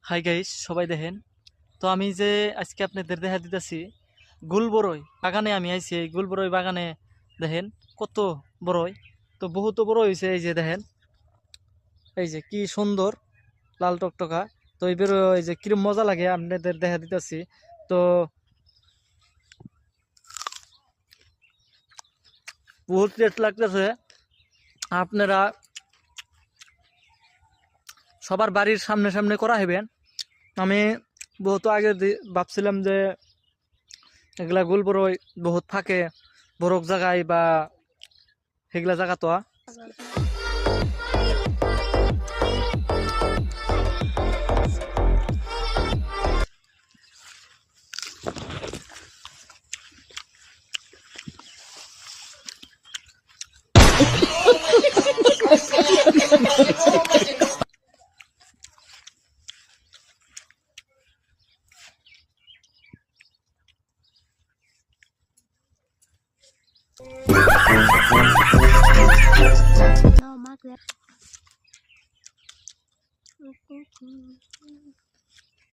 Hi guys, সবাই দেখেন। তো আমি যে আজকে আপনাদের দেখা দিতেছি গুলবরই বাগানে আমি আইছি। এই গুলবরই বাগানে দেখেন কত বড়ই, তো বহুত বড় হয়েছে। এই যে দেখেন, এই যে কি সুন্দর লাল টকটকা। তো এবার এই যে কিরম মজা লাগে আপনাদের দেখা দিতেছি। তো বহুত টেস্ট লাগতেছে। আপনারা সবার বাড়ির সামনে সামনে করা হবেন। আমি বহুত আগে ভাবছিলাম যে এগুলা গুলবরই বহুত থাকে বরক জায়গায় বা সেগুলা জায়গা তো Oh, my God.